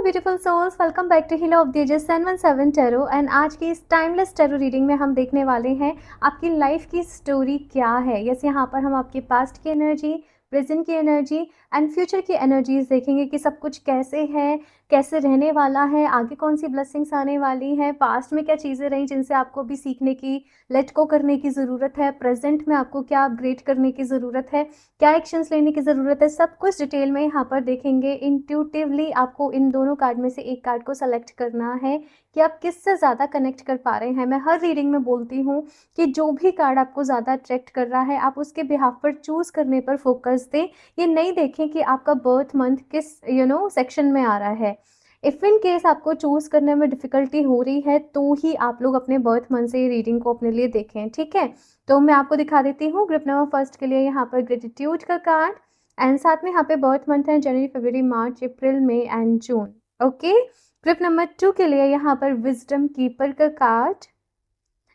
Beautiful souls, welcome back to healer of the ages 717 tarot. And आज की इस timeless tarot reading में हम देखने वाले हैं आपकी लाइफ की स्टोरी क्या है। यस, यहाँ पर हम आपके पास्ट की एनर्जी, प्रेजेंट की एनर्जी एंड फ्यूचर की एनर्जीज देखेंगे कि सब कुछ कैसे है, कैसे रहने वाला है, आगे कौन सी ब्लेसिंग्स आने वाली हैं, पास्ट में क्या चीज़ें रही जिनसे आपको भी सीखने की, लेट गो करने की ज़रूरत है, प्रेजेंट में आपको क्या अपग्रेड करने की ज़रूरत है, क्या एक्शंस लेने की ज़रूरत है। सब कुछ डिटेल में यहाँ पर देखेंगे। इंट्यूटिवली आपको इन दोनों कार्ड में से एक कार्ड को सेलेक्ट करना है कि आप किससे ज़्यादा कनेक्ट कर पा रहे हैं। मैं हर रीडिंग में बोलती हूँ कि जो भी कार्ड आपको ज़्यादा अट्रैक्ट कर रहा है आप उसके बिहाफ पर चूज़ करने पर फोकस दें। ये नहीं देखें कि आपका बर्थ मंथ किस सेक्शन में आ रहा है। इफ़ इन केस आपको चूज़ करने में डिफ़िकल्टी हो रही है तो ही आप लोग अपने बर्थ मंथ से ये रीडिंग को अपने लिए देखें, ठीक है। तो मैं आपको दिखा देती हूँ ग्रुप नंबर फर्स्ट के लिए यहाँ पर ग्रेटिट्यूड का कार्ड एंड साथ में यहाँ पे बर्थ मंथ है जनवरी, फरवरी, मार्च, अप्रैल, मई एंड जून। ओके, ग्रुप नंबर 2 के लिए यहाँ पर विजडम कीपर का कार्ड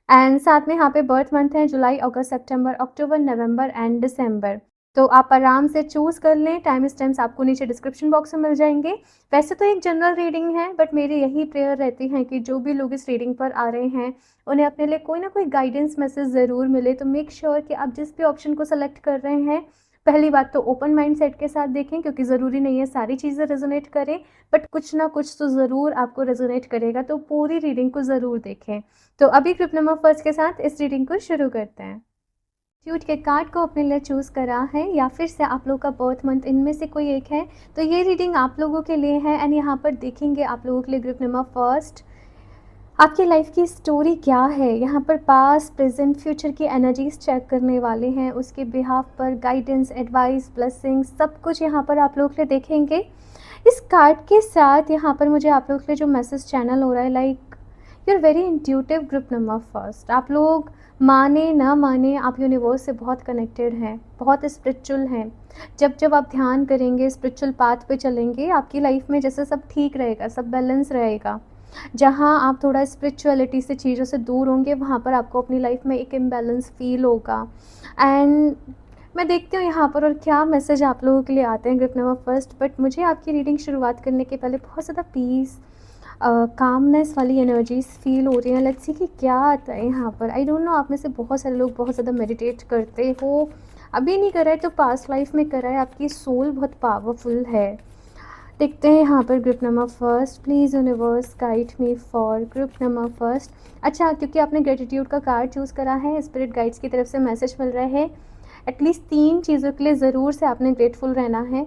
एंड साथ में यहाँ पे बर्थ मंथ है जुलाई, अगस्त, सितंबर, अक्टूबर, नवंबर एंड दिसंबर। तो आप आराम से चूज़ कर लें। टाइम स्टैम्प्स आपको नीचे डिस्क्रिप्शन बॉक्स में मिल जाएंगे। वैसे तो एक जनरल रीडिंग है बट मेरी यही प्रेयर रहती है कि जो भी लोग इस रीडिंग पर आ रहे हैं उन्हें अपने लिए कोई ना कोई गाइडेंस मैसेज ज़रूर मिले। तो मेक श्योर कि आप जिस भी ऑप्शन को सेलेक्ट कर रहे हैं, पहली बात तो ओपन माइंड सेट के साथ देखें, क्योंकि ज़रूरी नहीं है सारी चीज़ें रेजोनेट करें, बट कुछ ना कुछ तो ज़रूर आपको रेजोनेट करेगा। तो पूरी रीडिंग को ज़रूर देखें। तो अभी ग्रुप नंबर फर्स्ट के साथ इस रीडिंग को शुरू करते हैं। ट्यूट के कार्ड को अपने लिए चूज़ करा है या फिर से आप लोग का बर्थ मंथ इनमें से कोई एक है तो ये रीडिंग आप लोगों के लिए है। एंड यहाँ पर देखेंगे आप लोगों के लिए ग्रुप नंबर फर्स्ट आपकी लाइफ की स्टोरी क्या है। यहाँ पर पास्ट, प्रेजेंट, फ्यूचर की एनर्जीज चेक करने वाले हैं। उसके बिहाफ पर गाइडेंस, एडवाइस, ब्लेसिंग सब कुछ यहाँ पर आप लोग के लिए देखेंगे। इस कार्ड के साथ यहाँ पर मुझे आप लोग के लिए जो मैसेज चैनल हो रहा है, like you are very intuitive group number first. आप लोग माने ना माने आप यूनिवर्स से बहुत कनेक्टेड हैं, बहुत स्पिरिचुअल हैं। जब जब आप ध्यान करेंगे, स्पिरिचुअल पाथ पे चलेंगे, आपकी लाइफ में जैसे सब ठीक रहेगा, सब बैलेंस रहेगा। जहाँ आप थोड़ा स्पिरिचुअलिटी से, चीज़ों से दूर होंगे, वहाँ पर आपको अपनी लाइफ में एक इम्बैलेंस फील होगा। एंड मैं देखती हूँ यहाँ पर और क्या मैसेज आप लोगों के लिए आते हैं ग्रुप नंबर फर्स्ट। बट मुझे आपकी रीडिंग शुरुआत करने के पहले बहुत ज़्यादा पीस, कामनेस वाली एनर्जीज फील हो रही हैं। लेट्स सी कि क्या आता है यहाँ पर। आई डोंट नो, आप में से बहुत सारे लोग बहुत ज़्यादा मेडिटेट करते हो, अभी नहीं करा है तो पास्ट लाइफ में करा है। आपकी सोल बहुत पावरफुल है। देखते हैं यहाँ पर group number first. Please universe guide me for group number first. अच्छा, क्योंकि आपने ग्रेटिट्यूड का कार्ड चूज़ करा है, स्पिरिट गाइड्स की तरफ से मैसेज मिल रहा है एटलीस्ट 3 चीज़ों के लिए ज़रूर से आपने ग्रेटफुल रहना है।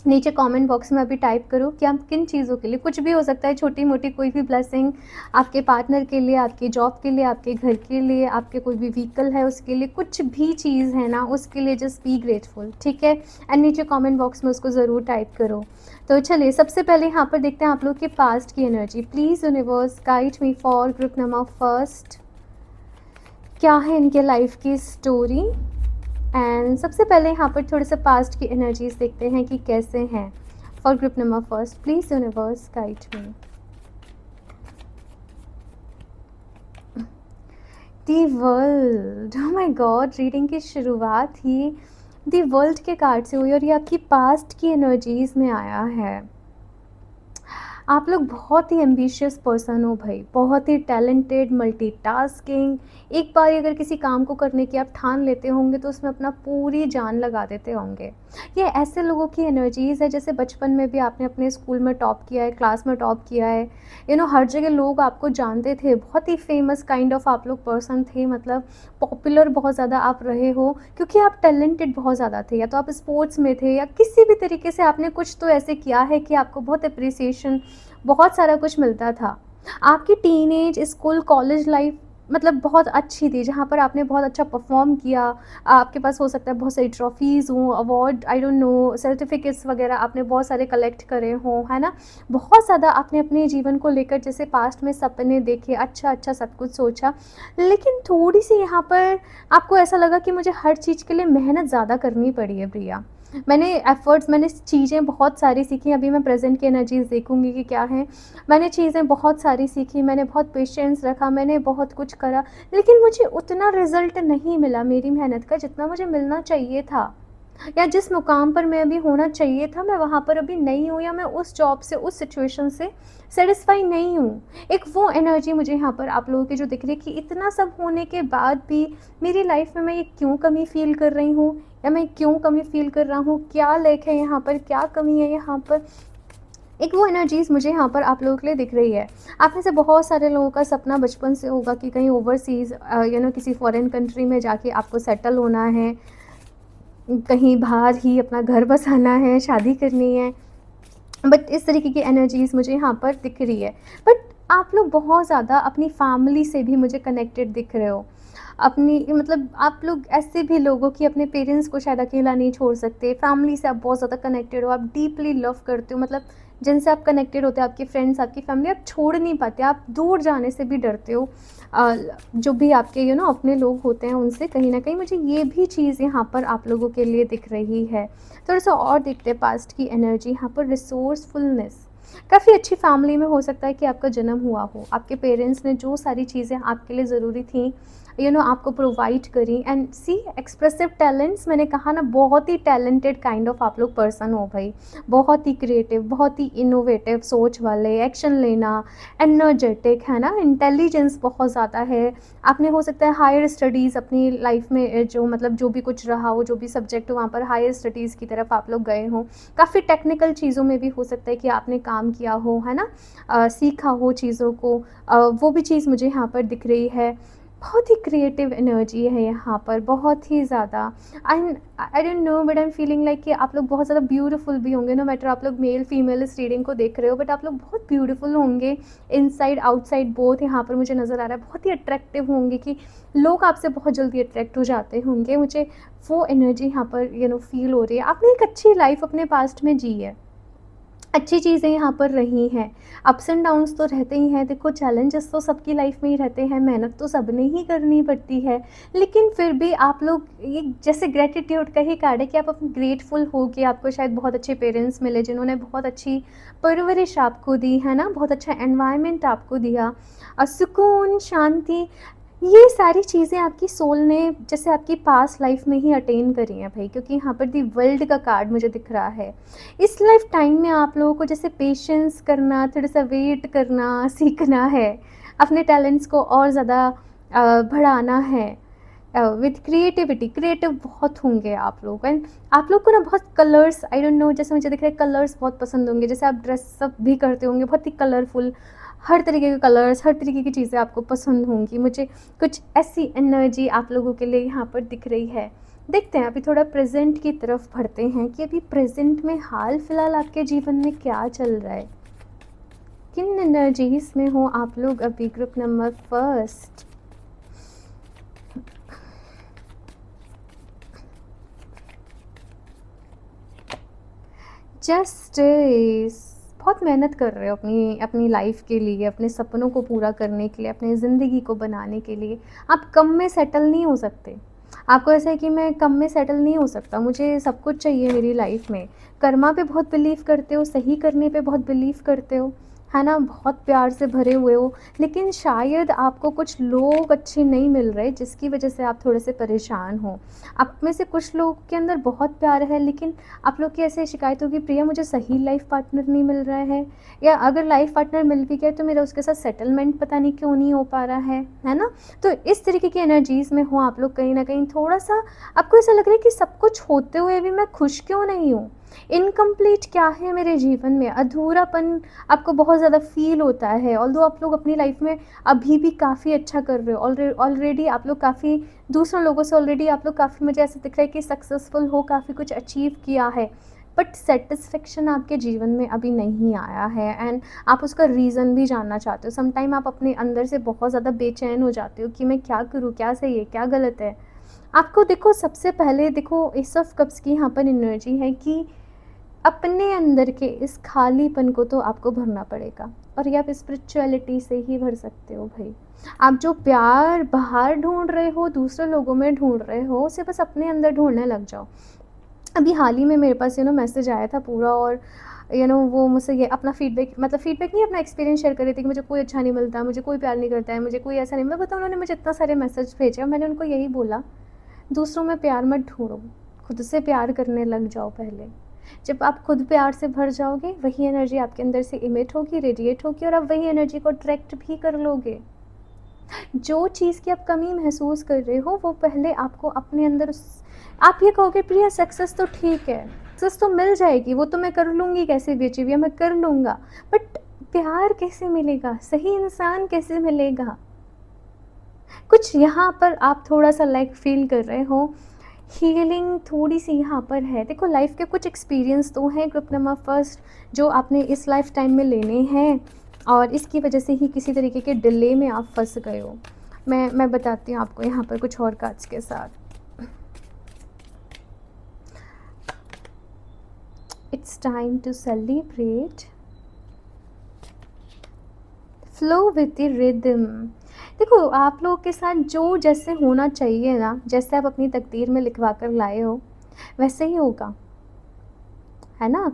नीचे कमेंट बॉक्स में अभी टाइप करो कि आप किन चीज़ों के लिए, कुछ भी हो सकता है, छोटी मोटी कोई भी ब्लेसिंग, आपके पार्टनर के लिए, आपकी जॉब के लिए, आपके घर के लिए, आपके कोई भी व्हीकल है उसके लिए, कुछ भी चीज़ है ना उसके लिए जस्ट बी ग्रेटफुल, ठीक है। एंड नीचे कमेंट बॉक्स में उसको ज़रूर टाइप करो। तो चलिए सबसे पहले यहाँ पर देखते हैं आप लोग के पास्ट की energy. Please universe guide me for group number first. क्या है इनके लाइफ की स्टोरी। एंड सबसे पहले यहाँ पर थोड़े से पास्ट की एनर्जीज देखते हैं कि कैसे हैं for group number first. Please universe guide me. The world, oh my God, reading की शुरुआत ही दी वर्ल्ड के कार्ड से हुई और ये आपकी पास्ट की एनर्जीज में आया है। आप लोग बहुत ही एम्बिशियस पर्सन हो भाई, बहुत ही टैलेंटेड, मल्टीटास्किंग। एक बार अगर किसी काम को करने की आप ठान लेते होंगे तो उसमें अपना पूरी जान लगा देते होंगे। ये ऐसे लोगों की एनर्जीज़ है जैसे बचपन में भी आपने अपने स्कूल में टॉप किया है, क्लास में टॉप किया है, हर जगह लोग आपको जानते थे, बहुत ही फेमस काइंड ऑफ आप लोग पर्सन थे, मतलब पॉपुलर बहुत ज़्यादा आप रहे हो क्योंकि आप टैलेंटेड बहुत ज़्यादा थे, या तो आप स्पोर्ट्स में थे या किसी भी तरीके से आपने कुछ तो ऐसे किया है कि आपको बहुत अप्रिसिएशन, बहुत सारा कुछ मिलता था। आपकी टीनेज, स्कूल, कॉलेज लाइफ मतलब बहुत अच्छी थी, जहाँ पर आपने बहुत अच्छा परफॉर्म किया। आपके पास हो सकता है बहुत सारी ट्रॉफीज़ हों, award, I don't no, certificates वगैरह आपने बहुत सारे कलेक्ट करे हों, है ना। बहुत ज़्यादा आपने अपने जीवन को लेकर जैसे पास्ट में सपने देखे, अच्छा अच्छा सब कुछ सोचा, लेकिन थोड़ी सी यहाँ पर आपको ऐसा लगा कि मुझे हर चीज़ के लिए मेहनत ज़्यादा करनी पड़ी है प्रिया। मैंने चीज़ें बहुत सारी सीखी। अभी मैं प्रेजेंट की एनर्जीज देखूंगी कि क्या है। मैंने चीज़ें बहुत सारी सीखी, मैंने बहुत पेशेंस रखा, मैंने बहुत कुछ करा, लेकिन मुझे उतना रिजल्ट नहीं मिला मेरी मेहनत का जितना मुझे मिलना चाहिए था। या जिस मुकाम पर मैं अभी होना चाहिए था, मैं वहाँ पर अभी नहीं हूँ, या मैं उस जॉब से, उस सिचुएशन से सैटिस्फाई नहीं हूँ। एक वो एनर्जी मुझे यहाँ पर आप लोगों की जो दिख रही है कि इतना सब होने के बाद भी मेरी लाइफ में मैं ये क्यों कमी फ़ील कर रही हूँ, या मैं क्यों कमी फ़ील कर रहा हूँ, क्या लैक है यहाँ पर, क्या कमी है यहाँ पर। एक वो एनर्जीज़ मुझे यहाँ पर आप लोगों के लिए दिख रही है। आप में से बहुत सारे लोगों का सपना बचपन से होगा कि कहीं ओवरसीज़ किसी फ़ॉरेन कंट्री में जाके आपको सेटल होना है, कहीं बाहर ही अपना घर बसाना है, शादी करनी है। बट इस तरीके की एनर्जीज़ मुझे यहाँ पर दिख रही है। बट आप लोग बहुत ज़्यादा अपनी फैमिली से भी मुझे कनेक्टेड दिख रहे हो। अपनी मतलब आप लोग ऐसे भी लोग हो कि अपने पेरेंट्स को शायद अकेला नहीं छोड़ सकते। फैमिली से आप बहुत ज़्यादा कनेक्टेड हो, आप डीपली लव करते हो, मतलब जिनसे आप कनेक्टेड होते हो, आपके फ्रेंड्स, आपकी फैमिली, आप छोड़ नहीं पाते, आप दूर जाने से भी डरते हो। जो भी आपके अपने लोग होते हैं उनसे कहीं न कहीं मुझे ये भी चीज़ यहाँ पर आप लोगों के लिए दिख रही है। थोड़ा-सा और देखते हैं पास्ट की एनर्जी यहाँ पर। रिसोर्सफुलनेस, काफ़ी अच्छी फैमिली में हो सकता है कि आपका जन्म हुआ हो। आपके पेरेंट्स ने जो सारी चीज़ें आपके लिए ज़रूरी थी आपको प्रोवाइड करी। एंड सी एक्सप्रेसिव टैलेंट्स, मैंने कहा ना, बहुत ही टैलेंटेड काइंड ऑफ आप लोग पर्सन हो भाई। बहुत ही क्रिएटिव, बहुत ही इनोवेटिव सोच वाले, एक्शन लेना, एनर्जेटिक, है ना, इंटेलिजेंस बहुत ज़्यादा है। आपने हो सकता है हायर स्टडीज़ अपनी लाइफ में जो मतलब जो भी कुछ रहा हो, जो भी सब्जेक्ट हो, वहाँ पर हायर स्टडीज़ की तरफ आप लोग गए हों। काफ़ी टेक्निकल चीज़ों में भी हो सकता है कि आपने काम किया हो, है ना, सीखा हो चीज़ों को। वो भी चीज़ मुझे यहाँ पर दिख रही है। बहुत ही क्रिएटिव एनर्जी है यहाँ पर, बहुत ही ज़्यादा। And I don't no, but I am feeling like कि आप लोग बहुत ज़्यादा ब्यूटीफुल भी होंगे। नो मैटर आप लोग मेल फीमेल इस रीडिंग को देख रहे हो, बट आप लोग बहुत ब्यूटीफुल होंगे, इनसाइड आउटसाइड बोथ। यहाँ पर मुझे नज़र आ रहा है बहुत ही अट्रैक्टिव होंगे, कि लोग आपसे बहुत जल्दी अट्रैक्ट हो जाते होंगे। मुझे वो एनर्जी यहाँ पर फील हो रही है। आपने एक अच्छी लाइफ अपने पास्ट में जी है, अच्छी चीज़ें यहाँ पर रही हैं। अप्स एंड डाउन्स तो रहते ही हैं, देखो चैलेंजेस तो सबकी लाइफ में ही रहते हैं, मेहनत तो सबने ही करनी पड़ती है। लेकिन फिर भी आप लोग ये जैसे ग्रैटिट्यूड का ही कार्ड है कि आप अपने ग्रेटफुल हो कि आपको शायद बहुत अच्छे पेरेंट्स मिले जिन्होंने बहुत अच्छी परवरिश आपको दी, है ना, बहुत अच्छा एनवायरनमेंट आपको दिया। सुकून, शांति, ये सारी चीज़ें आपकी सोल ने जैसे आपकी पास्ट लाइफ में ही अटेन करी हैं भाई, क्योंकि यहाँ पर दी वर्ल्ड का कार्ड मुझे दिख रहा है। इस लाइफ टाइम में आप लोगों को जैसे पेशेंस करना, थोड़ा-सा वेट करना सीखना है, अपने टैलेंट्स को और ज़्यादा बढ़ाना है। विथ क्रिएटिविटी, क्रिएटिव बहुत होंगे आप लोग। एंड आप लोग को ना बहुत कलर्स, आई डोंट नो, जैसे मुझे दिख रहा है कलर्स बहुत पसंद होंगे। जैसे आप ड्रेसअप भी करते होंगे, बहुत ही कलरफुल, हर तरीके के कलर्स, हर तरीके की चीज़ें आपको पसंद होंगी। मुझे कुछ ऐसी एनर्जी आप लोगों के लिए यहाँ पर दिख रही है। देखते हैं, अभी थोड़ा प्रेजेंट की तरफ बढ़ते हैं कि अभी प्रेजेंट में हाल फिलहाल आपके जीवन में क्या चल रहा है, किन एनर्जीज में हो आप लोग अभी। Group number first, justice. बहुत मेहनत कर रहे हो अपनी अपनी लाइफ के लिए, अपने सपनों को पूरा करने के लिए, अपनी ज़िंदगी को बनाने के लिए। आप कम में सेटल नहीं हो सकते। आपको ऐसा है कि मैं कम में सेटल नहीं हो सकता, मुझे सब कुछ चाहिए मेरी लाइफ में। कर्मा पे बहुत बिलीव करते हो, सही करने पे बहुत बिलीव करते हो, है ना, बहुत प्यार से भरे हुए हो। लेकिन शायद आपको कुछ लोग अच्छे नहीं मिल रहे, जिसकी वजह से आप थोड़े से परेशान हो। आप में से कुछ लोग के अंदर बहुत प्यार है, लेकिन आप लोग की ऐसे शिकायत होगी, प्रिया मुझे सही लाइफ पार्टनर नहीं मिल रहा है, या अगर लाइफ पार्टनर मिल भी गया तो मेरा उसके साथ सेटलमेंट पता नहीं क्यों नहीं हो पा रहा है ना। तो इस तरीके की एनर्जीज़ में हो आप लोग कहीं ना कहीं। थोड़ा सा आपको ऐसा लग रहा है कि सब कुछ होते हुए भी मैं खुश क्यों नहीं हूँ, इनकम्प्लीट क्या है मेरे जीवन में, अधूरापन आपको बहुत ज़्यादा फील होता है। ऑल्दो आप लोग अपनी लाइफ में अभी भी काफ़ी अच्छा कर रहे हो, ऑलरेडी आप लोग काफ़ी दूसरों लोगों से ऑलरेडी आप लोग काफ़ी, मुझे ऐसा दिख रहा है कि सक्सेसफुल हो, काफ़ी कुछ अचीव किया है। बट सेटिस्फेक्शन आपके जीवन में अभी नहीं आया है, एंड आप उसका रीज़न भी जानना चाहते हो। समटाइम आप अपने अंदर से बहुत ज़्यादा बेचैन हो जाते हो कि मैं क्या करूँ, क्या सही है, क्या गलत है। आपको देखो, सबसे पहले देखो, एस ऑफ कप्स की यहाँ पर एनर्जी है कि अपने अंदर के इस खालीपन को तो आपको भरना पड़ेगा, और ये आप स्पिरिचुअलिटी से ही भर सकते हो भाई। आप जो प्यार बाहर ढूंढ रहे हो, दूसरे लोगों में ढूंढ रहे हो, उसे बस अपने अंदर ढूंढने लग जाओ। अभी हाल ही में मेरे पास मैसेज आया था पूरा, और वो मुझसे ये अपना फीडबैक, मतलब फीडबैक नहीं, अपना एक्सपीरियंस शेयर कर रही थी कि मुझे कोई अच्छा नहीं मिलता, मुझे कोई प्यार नहीं करता है, मुझे कोई ऐसा नहीं। मैं बताऊँ, उन्होंने मुझे इतना सारे मैसेज भेजे, मैंने उनको यही बोला, दूसरों में प्यार मत ढूंढो, खुद से प्यार करने लग जाओ पहले। जब आप खुद प्यार से भर जाओगे, वही एनर्जी आपके अंदर से इमिट होगी, रेडिएट होगी और आप वही एनर्जी को अट्रैक्ट भी कर लोगे। जो चीज़ की आप कमी महसूस कर रहे हो, वो पहले आपको अपने अंदर आप ये कहोगे प्रिया सक्सेस तो ठीक है, सक्सेस तो मिल जाएगी, वो तो मैं कर लूँगी कैसे भी अचीव, या मैं कर लूँगा, बट प्यार कैसे मिलेगा, सही इंसान कैसे मिलेगा? कुछ यहाँ पर आप थोड़ा-सा लैक फ़ील कर रहे हो, हीलिंग थोड़ी-सी यहाँ पर है। देखो लाइफ़ के कुछ एक्सपीरियंस तो हैं ग्रुप नंबर फर्स्ट, जो आपने इस लाइफ़ टाइम में लेने हैं और इसकी वजह से ही किसी तरीके के डिले में आप फँस गए हो। मैं बताती हूँ आपको यहाँ पर कुछ और कार्ड्स के साथ। It's time to celebrate, flow with the rhythm. देखो आप लोगों के साथ जो जैसे होना चाहिए ना, जैसे आप अपनी तकदीर में लिखवा कर लाए हो, वैसे ही होगा, है ना?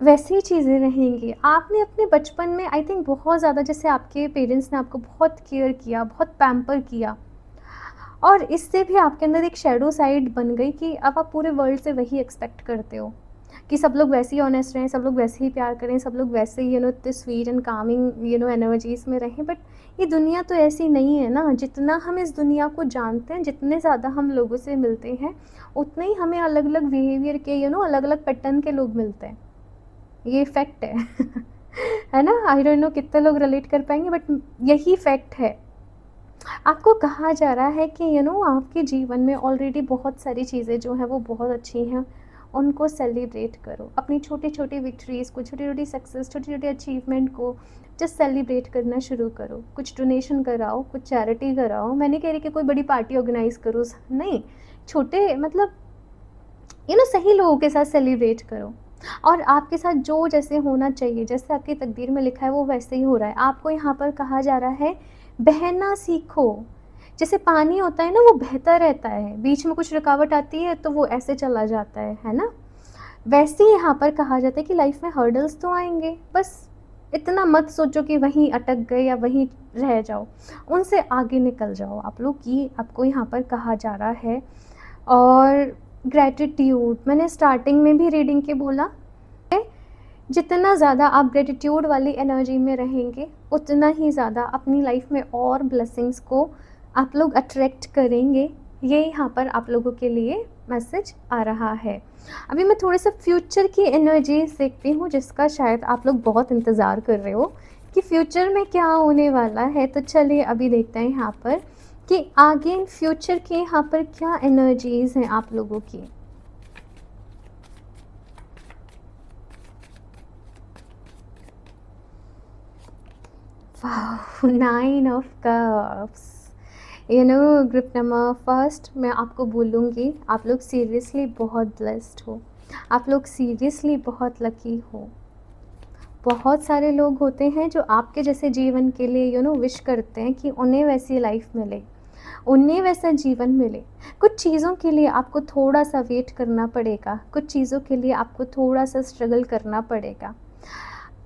वैसे ही चीज़ें रहेंगी। आपने अपने बचपन में आई थिंक बहुत ज़्यादा, जैसे आपके पेरेंट्स ने आपको बहुत केयर किया, बहुत पैम्पर किया और इससे भी आपके अंदर एक शैडो साइड बन गई कि अब आप पूरे वर्ल्ड से वही एक्सपेक्ट करते हो कि सब लोग वैसे ही ऑनेस्ट रहें, सब लोग वैसे ही प्यार करें, सब लोग वैसे ही इतने स्वीट एंड कामिंग एनर्जीज़ में रहें। बट ये दुनिया तो ऐसी नहीं है ना। जितना हम इस दुनिया को जानते हैं, जितने ज़्यादा हम लोगों से मिलते हैं, उतने ही हमें अलग अलग बिहेवियर के अलग अलग पैटर्न के लोग मिलते हैं। ये फैक्ट है है ना? आई डोंट नो कितने लोग रिलेट कर पाएंगे, बट यही फैक्ट है। आपको कहा जा रहा है कि आपके जीवन में ऑलरेडी बहुत सारी चीज़ें जो हैं वो बहुत अच्छी हैं, उनको सेलिब्रेट करो। अपनी छोटी छोटी विक्ट्रीज़ को, छोटी छोटी सक्सेस, छोटी छोटी अचीवमेंट को जस्ट सेलिब्रेट करना शुरू करो। कुछ डोनेशन कराओ, कुछ चैरिटी कराओ। मैं नहीं कह रही कि कोई बड़ी पार्टी ऑर्गेनाइज़ करो, नहीं, छोटे मतलब सही लोगों के साथ सेलिब्रेट करो। और आपके साथ जो जैसे होना चाहिए, जैसे आपकी तकदीर में लिखा है, वो वैसे ही हो रहा है। आपको यहाँ पर कहा जा रहा है बहना सीखो। जैसे पानी होता है ना, वो बहता रहता है, बीच में कुछ रुकावट आती है तो वो ऐसे चला जाता है ना? वैसे ही यहाँ पर कहा जाता है कि लाइफ में हर्डल्स तो आएंगे, बस इतना मत सोचो कि वहीं अटक गए या वहीं रह जाओ, उनसे आगे निकल जाओ आप लोग। ये आपको यहाँ पर कहा जा रहा है। और ग्रैटिट्यूड, मैंने स्टार्टिंग में भी रीडिंग के बोला, जितना ज़्यादा आप ग्रेटिट्यूड वाली एनर्जी में रहेंगे, उतना ही ज़्यादा अपनी लाइफ में और ब्लेसिंग्स को आप लोग अट्रैक्ट करेंगे। ये यहाँ पर आप लोगों के लिए मैसेज आ रहा है। अभी मैं थोड़े से फ्यूचर की एनर्जी देखती हूँ, जिसका शायद आप लोग बहुत इंतज़ार कर रहे हो कि फ्यूचर में क्या होने वाला है। तो चलिए अभी देखते हैं यहाँ पर कि आगे इन फ्यूचर के यहाँ पर क्या एनर्जीज़ हैं आप लोगों की। वाह, 9 of cups. Group number first, मैं आपको बोलूँगी आप लोग सीरियसली बहुत ब्लेस्ड हो, आप लोग सीरियसली बहुत लकी हो। बहुत सारे लोग होते हैं जो आपके जैसे जीवन के लिए विश करते हैं कि उन्हें वैसी लाइफ मिले, उन्हें वैसा जीवन मिले। कुछ चीज़ों के लिए आपको थोड़ा सा वेट करना पड़ेगा, कुछ चीज़ों के लिए आपको थोड़ा सा स्ट्रगल करना पड़ेगा,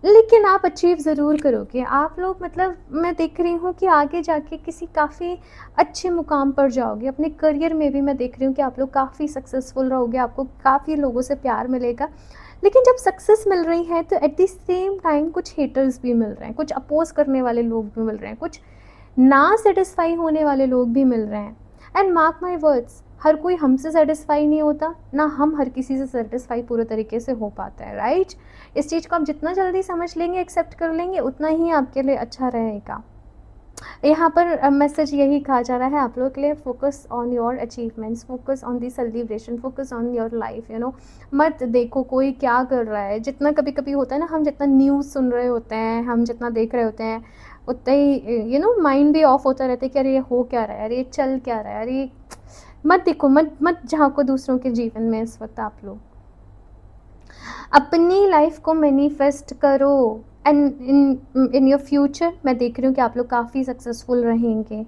लेकिन आप अचीव ज़रूर करोगे। आप लोग मतलब मैं देख रही हूँ कि आगे जाके किसी काफ़ी अच्छे मुकाम पर जाओगे। अपने करियर में भी मैं देख रही हूँ कि आप लोग काफ़ी सक्सेसफुल रहोगे, आपको काफ़ी लोगों से प्यार मिलेगा। लेकिन जब सक्सेस मिल रही है तो एट द सेम टाइम कुछ हेटर्स भी मिल रहे हैं, कुछ अपोज करने वाले लोग भी मिल रहे हैं, कुछ ना सेटिस्फाई होने वाले लोग भी मिल रहे हैं। एंड मार्क माई वर्ड्स, हर कोई हमसे सेटिस्फाई नहीं होता, ना हम हर किसी से सेटिस्फाई पूरे तरीके से हो पाता है, राइट? इस चीज़ को आप जितना जल्दी समझ लेंगे, एक्सेप्ट कर लेंगे, उतना ही आपके लिए अच्छा रहेगा। यहाँ पर मैसेज यही कहा जा रहा है आप लोगों के लिए, focus on your achievements, focus on the celebration, focus on your life. मत देखो कोई क्या कर रहा है। जितना कभी कभी होता है ना, हम जितना न्यूज़ सुन रहे होते हैं, हम जितना देख रहे होते हैं, उतना ही माइंड भी ऑफ होता रहता है कि अरे ये हो क्या रहा है, अरे ये चल क्या रहा है, अरे मत देखो, मत मत झांको दूसरों के जीवन में। इस वक्त आप लोग अपनी लाइफ को मैनिफेस्ट करो एंड इन योर फ्यूचर मैं देख रही हूँ कि आप लोग काफ़ी सक्सेसफुल रहेंगे।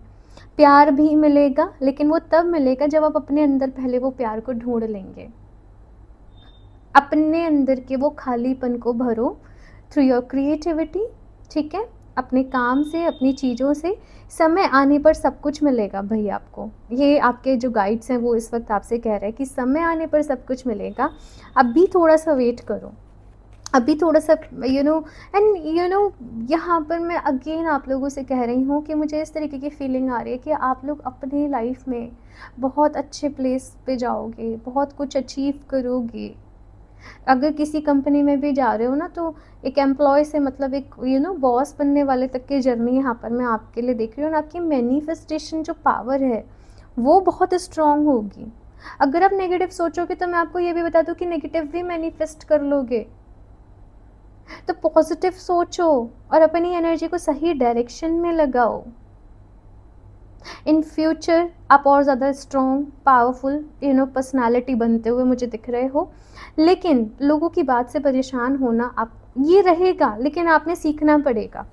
प्यार भी मिलेगा, लेकिन वो तब मिलेगा जब आप अपने अंदर पहले वो प्यार को ढूंढ लेंगे। अपने अंदर के वो खालीपन को भरो थ्रू योर क्रिएटिविटी, ठीक है? अपने काम से, अपनी चीज़ों से। समय आने पर सब कुछ मिलेगा भई आपको। ये आपके जो गाइड्स हैं वो इस वक़्त आपसे कह रहे हैं कि समय आने पर सब कुछ मिलेगा। अभी थोड़ा-सा वेट करो। अभी थोड़ा-सा एंड यहाँ पर मैं अगेन आप लोगों से कह रही हूँ कि मुझे इस तरीके की फीलिंग आ रही है कि आप लोग अपनी लाइफ़ में बहुत अच्छे प्लेस पे जाओगे, बहुत कुछ अचीव करोगे। अगर किसी कंपनी में भी जा रहे हो ना, तो एक एम्प्लॉय से मतलब एक बॉस बनने वाले तक की जर्नी यहाँ पर मैं आपके लिए देख रही हूँ, और आपकी मैनिफेस्टेशन जो पावर है वो बहुत स्ट्रांग होगी। अगर आप नेगेटिव सोचोगे तो मैं आपको ये भी बता दूँ कि नेगेटिव भी मैनिफेस्ट कर लोगे। तो पॉजिटिव सोचो और अपनी एनर्जी को सही डायरेक्शन में लगाओ। इन फ्यूचर आप और ज़्यादा स्ट्रॉन्ग, पावरफुल पर्सनालिटी बनते हुए मुझे दिख रहे हो। लेकिन लोगों की बात से परेशान होना आप ये रहेगा, लेकिन आपने सीखना पड़ेगा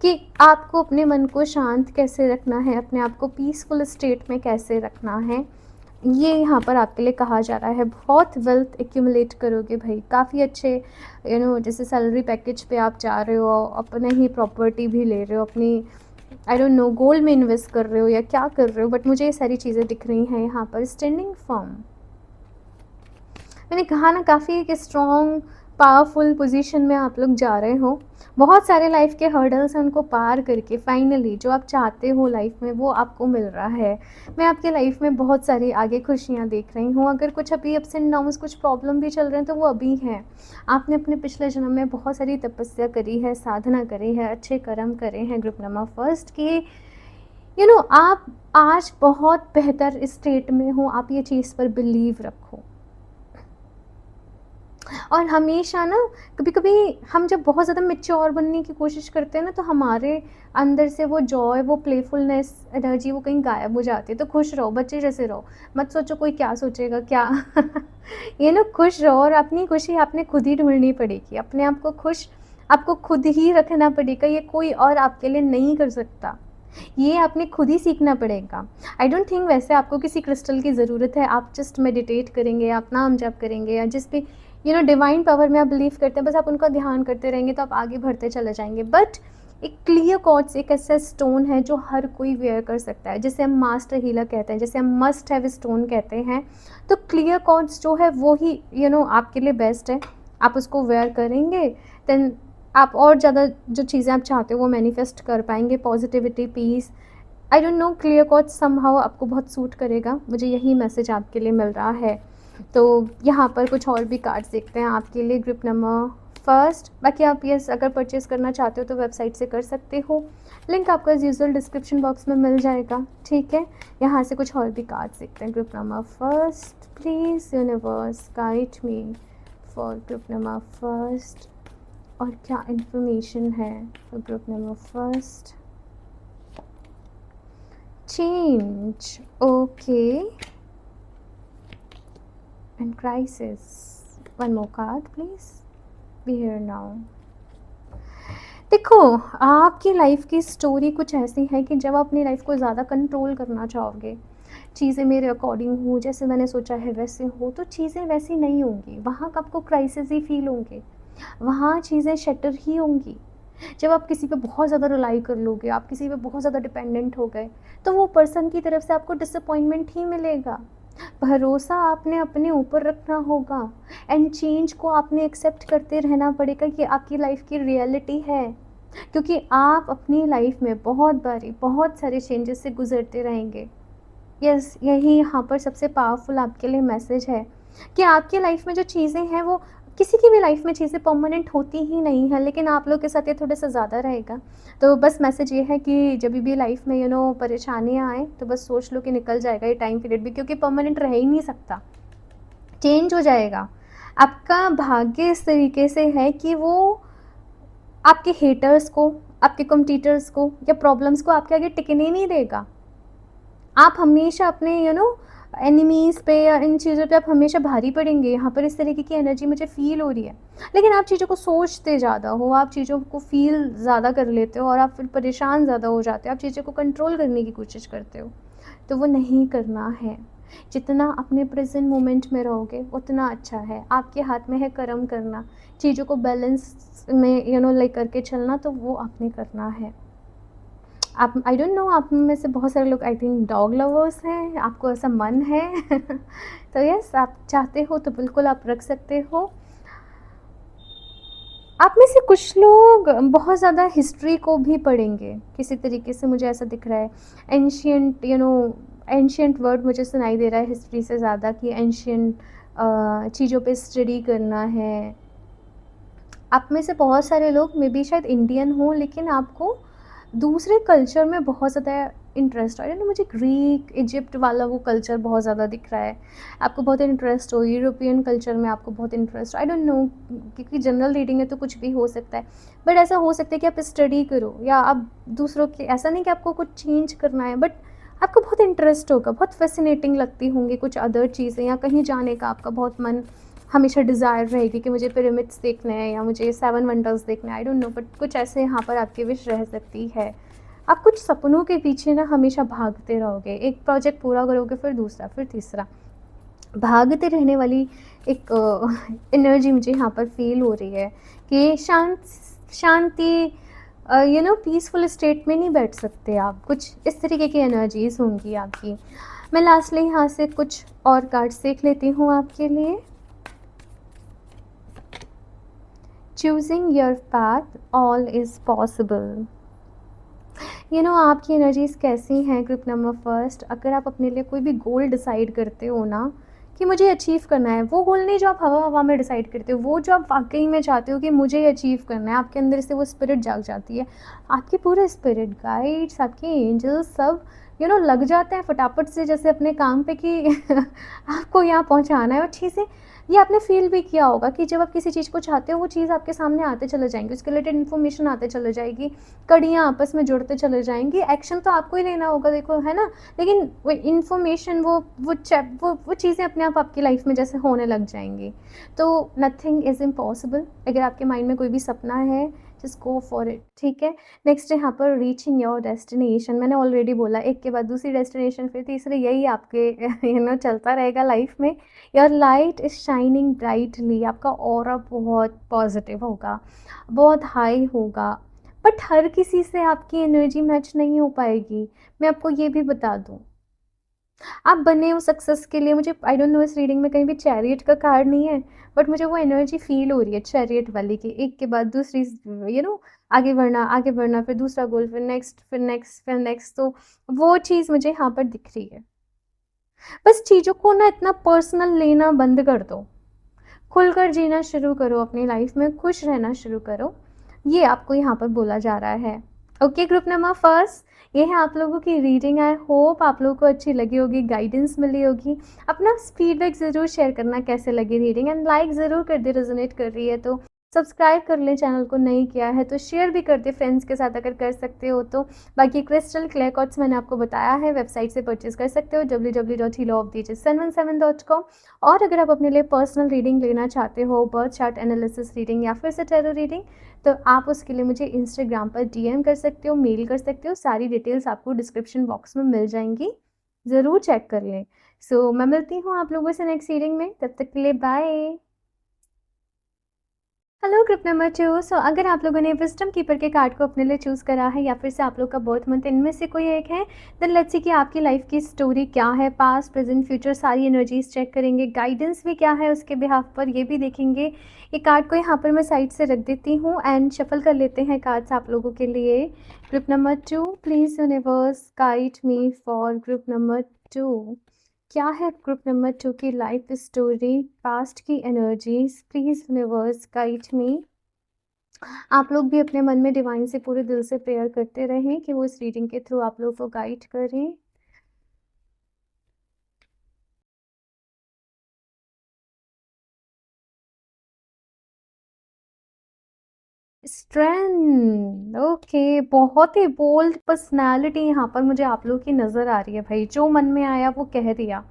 कि आपको अपने मन को शांत कैसे रखना है, अपने आप को पीसफुल स्टेट में कैसे रखना है। ये यहाँ पर आपके लिए कहा जा रहा है। बहुत वेल्थ एक्यूमुलेट करोगे भाई, काफ़ी अच्छे जैसे सैलरी पैकेज पे आप जा रहे हो, अपने ही प्रॉपर्टी भी ले रहे हो, अपनी आई डोंट नो गोल्ड में इन्वेस्ट कर रहे हो या क्या कर रहे हो, बट मुझे ये सारी चीज़ें दिख रही हैं यहाँ पर। स्टैंडिंग फर्म, मैंने कहा ना, काफ़ी एक स्ट्रॉन्ग पावरफुल पोजीशन में आप लोग जा रहे हो। बहुत सारे लाइफ के हर्डल्स हैं, उनको पार करके फाइनली जो आप चाहते हो लाइफ में वो आपको मिल रहा है। मैं आपके लाइफ में बहुत सारी आगे खुशियाँ देख रही हूँ। अगर कुछ अभी अप्स एंड डाउन्स, कुछ प्रॉब्लम भी चल रहे हैं तो वो अभी हैं। आपने अपने पिछले जन्म में बहुत सारी तपस्या करी है, साधना करी है, अच्छे कर्म करे हैं ग्रुप नंबर फर्स्ट की। आप आज बहुत बेहतर स्टेट में हो, आप ये चीज़ पर बिलीव रखो। और हमेशा ना, कभी-कभी हम जब बहुत ज़्यादा मैच्योर बनने की कोशिश करते हैं ना, तो हमारे अंदर से वो जॉय, वो प्लेफुलनेस, एनर्जी वो कहीं गायब हो जाती है। तो खुश रहो, बच्चे जैसे रहो। मत सोचो कोई क्या सोचेगा, क्या खुश रहो, और अपनी खुशी आपने खुद ही ढूँढनी पड़ेगी। अपने आप को खुश आपको खुद ही रखना पड़ेगा, ये कोई और आपके लिए नहीं कर सकता। ये आपने खुद ही सीखना पड़ेगा। आई डोंट थिंक वैसे आपको किसी क्रिस्टल की ज़रूरत है। आप जस्ट मेडिटेट करेंगे, आप नाम जप करेंगे, या जिस भी डिवाइन पावर में आप बिलीव करते हैं, बस आप उनका ध्यान करते रहेंगे तो आप आगे बढ़ते चले जाएंगे। बट एक क्लियर क्वार्ट्ज एक ऐसा स्टोन है जो हर कोई वेयर कर सकता है, जिसे हम मास्टर हीलर कहते हैं, जिसे हम मस्ट हैव स्टोन कहते हैं। तो क्लियर क्वार्ट्ज जो है वो ही आपके लिए बेस्ट है। आप उसको वेयर करेंगे, देन आप और ज़्यादा जो चीज़ें आप चाहते हो वो मैनिफेस्ट कर पाएंगे। Positivity, peace, I don't know, clear quartz somehow आपको बहुत सूट करेगा। मुझे यही मैसेज आपके लिए मिल रहा है। तो यहाँ पर कुछ और भी कार्ड्स देखते हैं आपके लिए ग्रुप नंबर फर्स्ट। बाकी आप ये अगर परचेज़ करना चाहते हो तो वेबसाइट से कर सकते हो। लिंक आपको एज यूजुअल डिस्क्रिप्शन बॉक्स में मिल जाएगा, ठीक है। यहाँ से कुछ और भी कार्ड्स देखते हैं group number first. Please universe guide me for group number first. और क्या इन्फॉर्मेशन है for group number first? Change, okay, and crisis. One more card please, be here now. देखो, आपकी लाइफ की स्टोरी कुछ ऐसी है कि जब आप अपनी लाइफ को ज़्यादा कंट्रोल करना चाहोगे, चीज़ें मेरे अकॉर्डिंग हो, जैसे मैंने सोचा है वैसे हो, तो चीज़ें वैसी नहीं होंगी। वहाँ का आपको क्राइसिस ही फील होंगे, वहाँ चीज़ें शटर ही होंगी। जब आप किसी पे बहुत ज़्यादा रिलाई कर लोगे, आप किसी पे बहुत ज़्यादा डिपेंडेंट हो गए, तो वो पर्सन की तरफ से आपको डिसअपॉइंटमेंट ही मिलेगा। भरोसा आपने अपने ऊपर रखना होगा, एंड चेंज को आपने एक्सेप्ट करते रहना पड़ेगा कि आपकी लाइफ की रियलिटी है। क्योंकि आप अपनी लाइफ में बहुत बारी बहुत सारे चेंजेस से गुजरते रहेंगे। यस, यही यहाँ पर सबसे पावरफुल आपके लिए मैसेज है कि आपकी लाइफ में जो चीज़ें हैं वो, किसी की भी लाइफ में चीज़ें परमानेंट होती ही नहीं है, लेकिन आप लोग के साथ ये थोड़ा सा ज़्यादा रहेगा। तो बस मैसेज ये है कि जब भी लाइफ में परेशानियाँ आए तो बस सोच लो कि निकल जाएगा ये टाइम पीरियड भी, क्योंकि परमानेंट रह ही नहीं सकता, चेंज हो जाएगा। आपका भाग्य इस तरीके से है कि वो आपके हेटर्स को, आपके कॉम्पिटिटर्स को या प्रॉब्लम्स को आपके आगे टिकने नहीं देगा। आप हमेशा अपने एनिमीज़ पे या इन चीज़ों पे आप हमेशा भारी पड़ेंगे। यहाँ पर इस तरीके की एनर्जी मुझे फ़ील हो रही है। लेकिन आप चीज़ों को सोचते ज़्यादा हो, आप चीज़ों को फ़ील ज़्यादा कर लेते हो, और आप फिर परेशान ज़्यादा हो जाते हो, आप चीज़ों को कंट्रोल करने की कोशिश करते हो। तो वो नहीं करना है। जितना अपने प्रेज़ेंट मोमेंट में रहोगे उतना अच्छा है। आपके हाथ में है कर्म करना, चीज़ों को बैलेंस में लेकर के चलना, तो वो आपने करना है। आप आई डोंट नो, आप में से बहुत सारे लोग आई थिंक डॉग लवर्स हैं, आपको ऐसा मन है तो यस, आप चाहते हो तो बिल्कुल आप रख सकते हो। आप में से कुछ लोग बहुत ज़्यादा हिस्ट्री को भी पढ़ेंगे, किसी तरीके से मुझे ऐसा दिख रहा है। एंशिएंट एंशिएंट वर्ड मुझे सुनाई दे रहा है हिस्ट्री से ज़्यादा, कि एंशिएंट चीज़ों पे स्टडी करना है। आप में से बहुत सारे लोग मे बी शायद इंडियन हों, लेकिन आपको दूसरे कल्चर में बहुत ज़्यादा इंटरेस्ट आ रहा है ना। मुझे ग्रीक, इजिप्ट वाला वो कल्चर बहुत ज़्यादा दिख रहा है। आपको बहुत इंटरेस्ट हो, यूरोपियन कल्चर में आपको बहुत इंटरेस्ट, आई डोंट नो, क्योंकि जनरल रीडिंग है तो कुछ भी हो सकता है। बट ऐसा हो सकता है कि आप स्टडी करो, या आप दूसरों के, ऐसा नहीं कि आपको कुछ चेंज करना है, बट आपको बहुत इंटरेस्ट होगा, बहुत फैसिनेटिंग लगती होंगी कुछ अदर चीज़ें, या कहीं जाने का आपका बहुत मन, हमेशा डिज़ायर रहेगी कि मुझे पिरामिड्स देखने हैं या मुझे 7 वंडर्स देखने हैं, आई डोंट नो, बट कुछ ऐसे यहाँ पर आपकी विश रह सकती है। आप कुछ सपनों के पीछे ना हमेशा भागते रहोगे, एक प्रोजेक्ट पूरा करोगे फिर दूसरा फिर तीसरा, भागते रहने वाली एक एनर्जी मुझे यहाँ पर फ़ील हो रही है कि शांति, पीसफुल स्टेट में नहीं बैठ सकते आप, कुछ इस तरीके की एनर्जीज़ होंगी आपकी। मैं लास्टली यहाँ से कुछ और कार्ड्स देख लेती हूँ आपके लिए। Choosing your path, all is possible. आपकी एनर्जीज़ कैसी हैं ग्रुप नंबर फर्स्ट? अगर आप अपने लिए कोई भी गोल डिसाइड करते हो ना, कि मुझे अचीव करना है, वो गोल नहीं जो आप हवा हवा में डिसाइड करते हो, वो जो आप वाकई में चाहते हो कि मुझे ये अचीव करना है, आपके अंदर से वो स्पिरिट जाग जाती है। आपके पूरे स्पिरिट गाइड्स, आपके एंजल्स सब लग जाते हैं फटाफट से, जैसे अपने काम पे, कि आपको यहाँ पहुँचाना है। और चीज़ें, ये आपने फ़ील भी किया होगा कि जब आप किसी चीज़ को चाहते हो, वो चीज़ आपके सामने आते चले जाएँगी, उसके रिलेटेड इन्फॉर्मेशन आते चले जाएगी, कड़ियाँ आपस में जुड़ते चले जाएँगी। एक्शन तो आपको ही लेना होगा, देखो, है ना? लेकिन वो इन्फॉर्मेशन, वो चीज़ें अपने आप आपकी लाइफ में जैसे होने लग जाएँगी। तो नथिंग इज़ इम्पॉसिबल। अगर आपके माइंड में कोई भी सपना है, जस्ट गो फॉर इट, ठीक है? नेक्स्ट यहाँ पर रीचिंग योर डेस्टिनेशन, मैंने ऑलरेडी बोला, एक के बाद दूसरी डेस्टिनेशन, फिर तीसरी, यही आपके चलता रहेगा लाइफ में। Your light is shining brightly, आपका ऑरा बहुत पॉजिटिव होगा, बहुत हाई होगा। बट हर किसी से आपकी एनर्जी मैच नहीं हो पाएगी, मैं आपको ये भी बता दूँ। आप बने हो सक्सेस के लिए, मुझे आई डोंट नो, इस रीडिंग में कहीं भी चैरियट का कार्ड नहीं है, बट मुझे वो एनर्जी फ़ील हो रही है चैरियट वाली, कि एक के बाद दूसरी, यू नो आगे बढ़ना, फिर दूसरा गोल, फिर नेक्स्ट, फिर नेक्स्ट, फिर नेक्स्ट, तो वो चीज़ मुझे यहाँ पर दिख रही है। बस चीज़ों को ना इतना पर्सनल लेना बंद कर दो, खुलकर जीना शुरू करो, अपनी लाइफ में खुश रहना शुरू करो, ये आपको यहाँ पर बोला जा रहा है। ओके ग्रुप नंबर फर्स्ट, ये है आप लोगों की रीडिंग। आई होप आप लोगों को अच्छी लगी होगी, गाइडेंस मिली होगी। अपना फीडबैक ज़रूर शेयर करना कैसे लगी रीडिंग, एंड लाइक ज़रूर कर दे, रेजोनेट कर रही है तो। सब्सक्राइब कर लें, चैनल को नहीं किया है तो शेयर भी कर दे फ्रेंड्स के साथ अगर कर सकते हो तो। बाकी क्रिस्टल क्ले कॉर्ड्स मैंने आपको बताया है, वेबसाइट से परचेज कर सकते हो, www.healoftheages717.com। और अगर आप अपने लिए पर्सनल रीडिंग लेना चाहते हो, बर्थ चार्ट एनालिसिस रीडिंग या फिर से टैरो रीडिंग, तो आप उसके लिए मुझे इंस्टाग्राम पर डीएम कर सकते हो, मेल कर सकते हो, सारी डिटेल्स आपको डिस्क्रिप्शन बॉक्स में मिल जाएंगी, ज़रूर चेक कर लें। सो मैं मिलती हूँ आप लोगों से नेक्स्ट रीडिंग में, तब तक के लिए बाय। Hello group number 2। सो अगर आप लोगों ने विजडम कीपर के कार्ड को अपने लिए चूज़ करा है, या फिर से आप लोग का बर्थ मंथ इनमें से कोई एक है, देन लेट्स सी कि आपकी लाइफ की स्टोरी क्या है, पास्ट प्रेजेंट फ्यूचर सारी एनर्जीज चेक करेंगे, गाइडेंस भी क्या है उसके बिहाफ पर ये भी देखेंगे। ये कार्ड को यहाँ पर मैं साइड से रख देती हूँ एंड शफल कर लेते हैं कार्ड्स आप लोगों के लिए। Group number 2, please universe guide me for group number 2। क्या है ग्रुप नंबर 2 की लाइफ स्टोरी, पास्ट की energies, please universe guide me. आप लोग भी अपने मन में डिवाइन से पूरे दिल से प्रेयर करते रहें कि वो इस रीडिंग के थ्रू आप लोग को गाइड करें। स्ट्रेंथ, ओके, बहुत ही बोल्ड पर्सनालिटी यहाँ पर मुझे आप लोग की नज़र आ रही है भाई, जो मन में आया वो कह दिया,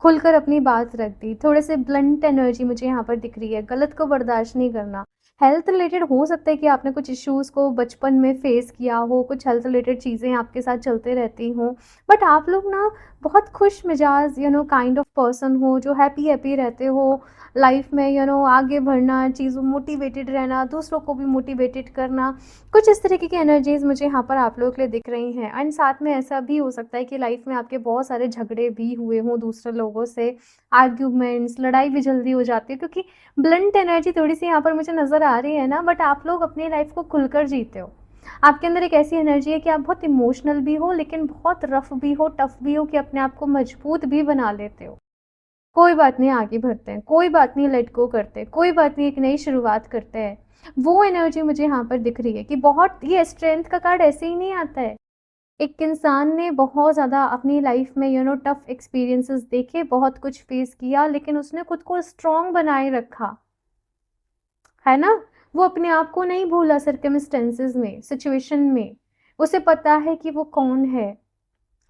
खुलकर अपनी बात रख दी, थोड़े से ब्लंट एनर्जी मुझे यहाँ पर दिख रही है, गलत को बर्दाश्त नहीं करना, हेल्थ रिलेटेड हो सकता है कि आपने कुछ इश्यूज़ को बचपन में फेस किया हो, कुछ हेल्थ रिलेटेड चीज़ें आपके साथ चलते रहती हों। बट आप लोग ना बहुत खुश मिजाज काइंड ऑफ पर्सन हो, जो हैप्पी रहते हो लाइफ में, आगे बढ़ना, चीज़ों मोटिवेटेड रहना, दूसरों को भी मोटिवेटेड करना। कुछ इस तरीके की एनर्जीज़ मुझे यहाँ पर आप लोगों के लिए दिख रही हैं। एंड साथ में ऐसा भी हो सकता है कि लाइफ में आपके बहुत सारे झगड़े भी हुए हों दूसरे लोगों से, आर्ग्यूमेंट्स, लड़ाई भी जल्दी हो जाती है, क्योंकि ब्लंट एनर्जी थोड़ी-सी यहाँ पर मुझे नज़र आ रही है ना। बट आप लोग अपनी लाइफ़ को खुलकर जीते हो। आपके अंदर एक ऐसी एनर्जी है कि आप बहुत इमोशनल भी हो, लेकिन बहुत रफ़ भी हो, टफ़ भी हो, कि अपने आप को मजबूत भी बना लेते हो। कोई बात नहीं, आगे बढ़ते हैं, कोई बात नहीं, लेट गो करते हैं, कोई बात नहीं, एक नई शुरुआत करते हैं। वो एनर्जी मुझे यहाँ पर दिख रही है कि बहुत, ये स्ट्रेंथ का कार्ड ऐसे ही नहीं आता है। एक इंसान ने बहुत ज़्यादा अपनी लाइफ में टफ़ एक्सपीरियंसेस देखे, बहुत कुछ फ़ेस किया, लेकिन उसने खुद को स्ट्रॉन्ग बनाए रखा। है ना? वो अपने आप को नहीं भूला सर्कमस्टेंसेस में, सिचुएशन में। उसे पता है कि वो कौन है।